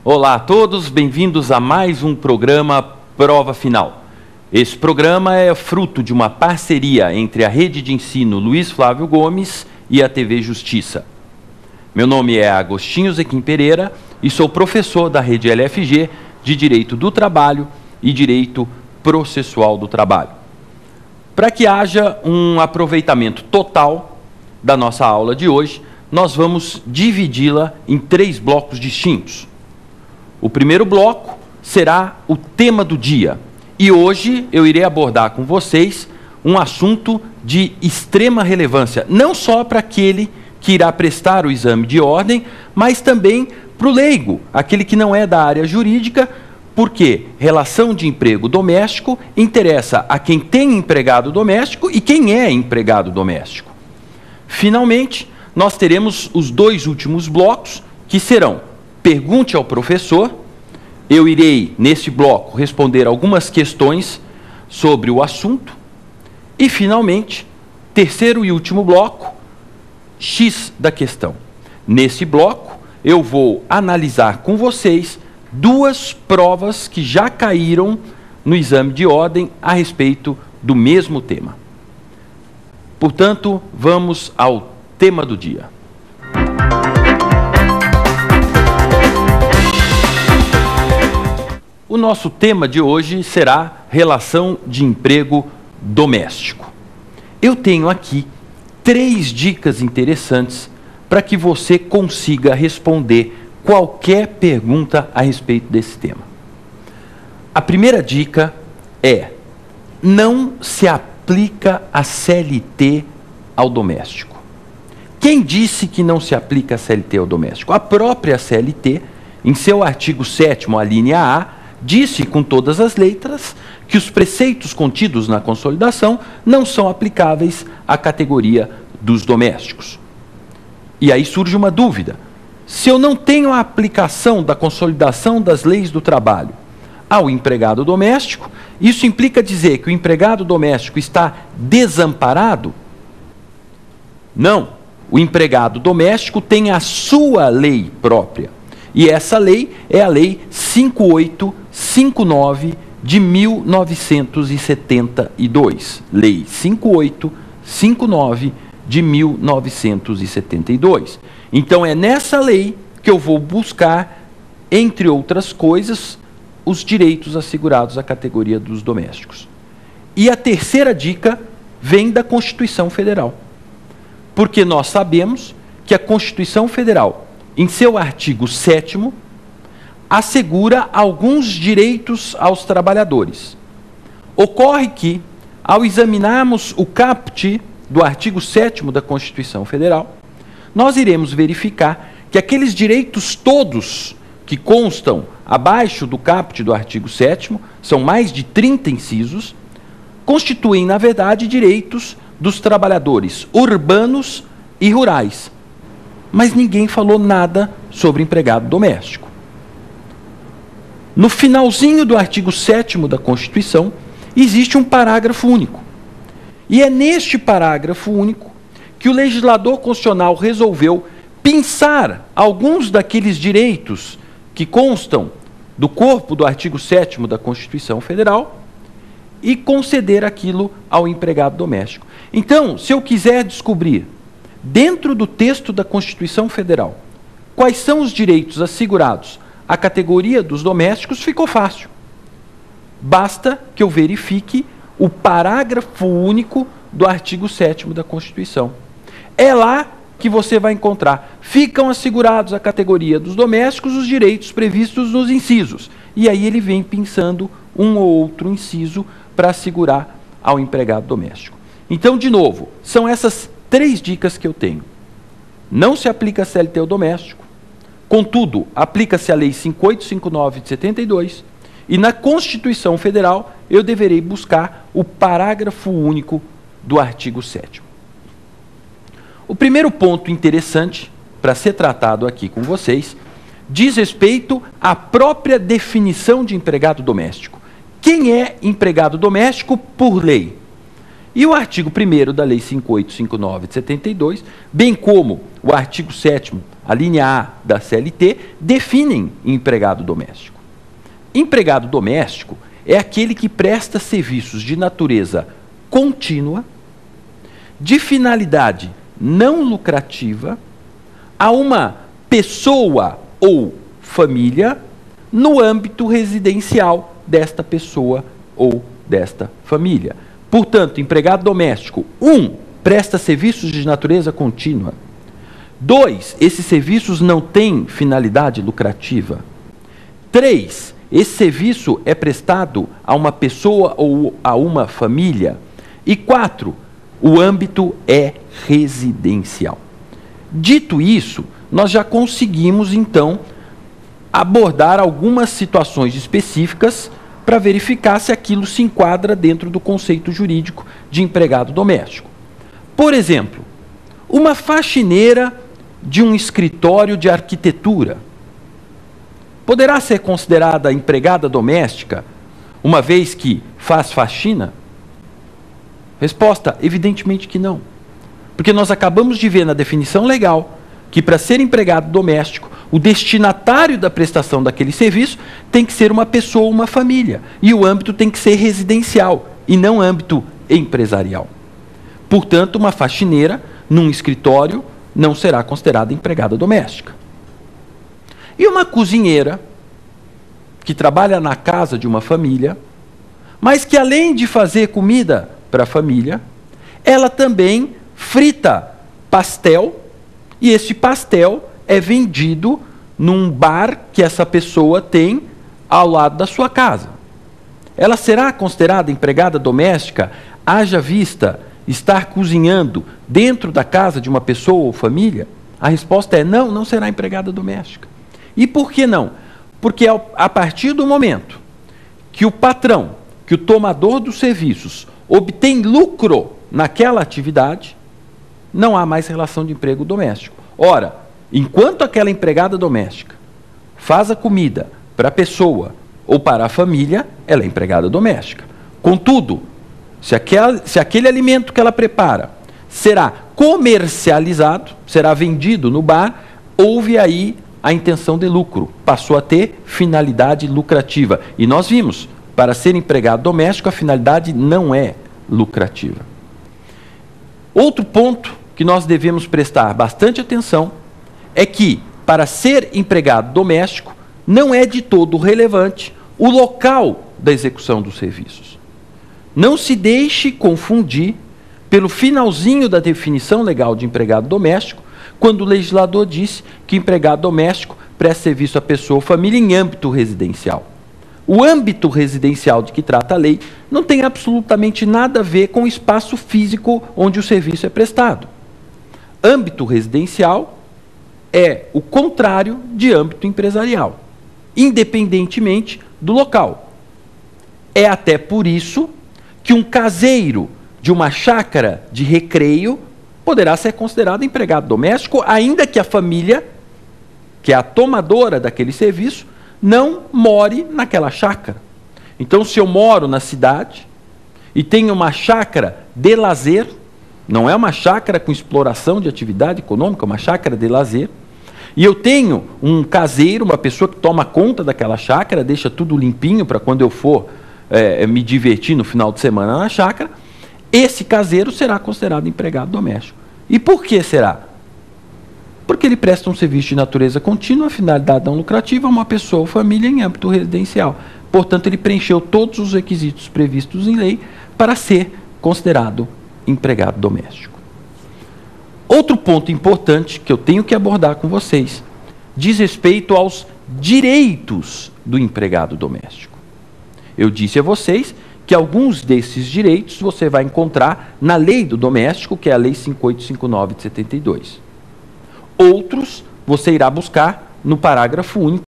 Olá a todos, bem-vindos a mais um programa Prova Final. Esse programa é fruto de uma parceria entre a Rede de Ensino Luiz Flávio Gomes e a TV Justiça. Meu nome é Agostinho Zequim Pereira e sou professor da Rede LFG de Direito do Trabalho e Direito Processual do Trabalho. Para que haja um aproveitamento total da nossa aula de hoje, nós vamos dividi-la em 3 blocos distintos. O primeiro bloco será o tema do dia. E hoje eu irei abordar com vocês um assunto de extrema relevância, não só para aquele que irá prestar o exame de ordem, mas também para o leigo, aquele que não é da área jurídica, porque relação de emprego doméstico interessa a quem tem empregado doméstico e quem é empregado doméstico. Finalmente, nós teremos os 2 últimos blocos, que serão Pergunte ao professor. Eu irei, neste bloco, responder algumas questões sobre o assunto. E, finalmente, terceiro e último bloco, X da questão. Nesse bloco, eu vou analisar com vocês 2 provas que já caíram no exame de ordem a respeito do mesmo tema. Portanto, vamos ao tema do dia. O nosso tema de hoje será relação de emprego doméstico. Eu tenho aqui 3 dicas interessantes para que você consiga responder qualquer pergunta a respeito desse tema. A primeira dica é: não se aplica a CLT ao doméstico. Quem disse que não se aplica a CLT ao doméstico? A própria CLT, em seu artigo 7º, a linha A, disse com todas as letras que os preceitos contidos na consolidação não são aplicáveis à categoria dos domésticos. E aí surge uma dúvida: se eu não tenho a aplicação da consolidação das leis do trabalho ao empregado doméstico, isso implica dizer que o empregado doméstico está desamparado? Não. O empregado doméstico tem a sua lei própria. E essa lei é a Lei 5859 de 1972. Lei 5859 de 1972. Então é nessa lei que eu vou buscar, entre outras coisas, os direitos assegurados à categoria dos domésticos. E a terceira dica vem da Constituição Federal. Porque nós sabemos que a Constituição Federal, em seu artigo 7º, assegura alguns direitos aos trabalhadores. Ocorre que, ao examinarmos o caput do artigo 7º da Constituição Federal, nós iremos verificar que aqueles direitos todos que constam abaixo do caput do artigo 7º, são mais de 30 incisos, constituem, na verdade, direitos dos trabalhadores urbanos e rurais. Mas ninguém falou nada sobre empregado doméstico. No finalzinho do artigo 7º da Constituição, existe um parágrafo único. E é neste parágrafo único que o legislador constitucional resolveu pinçar alguns daqueles direitos que constam do corpo do artigo 7º da Constituição Federal e conceder aquilo ao empregado doméstico. Então, se eu quiser descobrir, dentro do texto da Constituição Federal, quais são os direitos assegurados à categoria dos domésticos, ficou fácil. Basta que eu verifique o parágrafo único do artigo 7º da Constituição. É lá que você vai encontrar: ficam assegurados à categoria dos domésticos os direitos previstos nos incisos. E aí ele vem pensando um ou outro inciso para assegurar ao empregado doméstico. Então, de novo, são essas 3 dicas que eu tenho. Não se aplica a CLT ao doméstico. Contudo, aplica-se a Lei 5859 de 72. E na Constituição Federal, eu deverei buscar o parágrafo único do artigo 7º. O primeiro ponto interessante para ser tratado aqui com vocês diz respeito à própria definição de empregado doméstico. Quem é empregado doméstico por lei? E o artigo 1º da Lei 5859 de 72, bem como o artigo 7º a linha A da CLT, definem empregado doméstico. Empregado doméstico é aquele que presta serviços de natureza contínua, de finalidade não lucrativa, a uma pessoa ou família no âmbito residencial desta pessoa ou desta família. Portanto, empregado doméstico, 1, presta serviços de natureza contínua. 2, esses serviços não têm finalidade lucrativa. 3, esse serviço é prestado a uma pessoa ou a uma família. E 4, o âmbito é residencial. Dito isso, nós já conseguimos, então, abordar algumas situações específicas para verificar se aquilo se enquadra dentro do conceito jurídico de empregado doméstico. Por exemplo, uma faxineira de um escritório de arquitetura poderá ser considerada empregada doméstica, uma vez que faz faxina? Resposta: evidentemente que não. Porque nós acabamos de ver na definição legal que, para ser empregado doméstico, o destinatário da prestação daquele serviço tem que ser uma pessoa ou uma família. E o âmbito tem que ser residencial e não âmbito empresarial. Portanto, uma faxineira num escritório não será considerada empregada doméstica. E uma cozinheira que trabalha na casa de uma família, mas que, além de fazer comida para a família, ela também frita pastel, e esse pastel é vendido num bar que essa pessoa tem ao lado da sua casa. Ela será considerada empregada doméstica, haja vista estar cozinhando dentro da casa de uma pessoa ou família? A resposta é não, não será empregada doméstica. E por que não? Porque a partir do momento que o patrão, que o tomador dos serviços, obtém lucro naquela atividade, não há mais relação de emprego doméstico. Ora, enquanto aquela empregada doméstica faz a comida para a pessoa ou para a família, ela é empregada doméstica. Contudo, se aquele alimento que ela prepara será comercializado, será vendido no bar, houve aí a intenção de lucro, passou a ter finalidade lucrativa. E nós vimos, para ser empregado doméstico, a finalidade não é lucrativa. Outro ponto que nós devemos prestar bastante atenção é que, para ser empregado doméstico, não é de todo relevante o local da execução dos serviços. Não se deixe confundir pelo finalzinho da definição legal de empregado doméstico, quando o legislador disse que empregado doméstico presta serviço à pessoa ou família em âmbito residencial. O âmbito residencial de que trata a lei não tem absolutamente nada a ver com o espaço físico onde o serviço é prestado. Âmbito residencial é o contrário de âmbito empresarial, independentemente do local. É até por isso que um caseiro de uma chácara de recreio poderá ser considerado empregado doméstico, ainda que a família, que é a tomadora daquele serviço, não more naquela chácara. Então, se eu moro na cidade e tenho uma chácara de lazer, não é uma chácara com exploração de atividade econômica, é uma chácara de lazer, e eu tenho um caseiro, uma pessoa que toma conta daquela chácara, deixa tudo limpinho para quando eu for me divertir no final de semana na chácara, esse caseiro será considerado empregado doméstico. E por que será? Porque ele presta um serviço de natureza contínua, finalidade não lucrativa, a uma pessoa ou família em âmbito residencial. Portanto, ele preencheu todos os requisitos previstos em lei para ser considerado empregado doméstico. Outro ponto importante que eu tenho que abordar com vocês diz respeito aos direitos do empregado doméstico. Eu disse a vocês que alguns desses direitos você vai encontrar na Lei do Doméstico, que é a Lei 5859 de 72. Outros você irá buscar no parágrafo único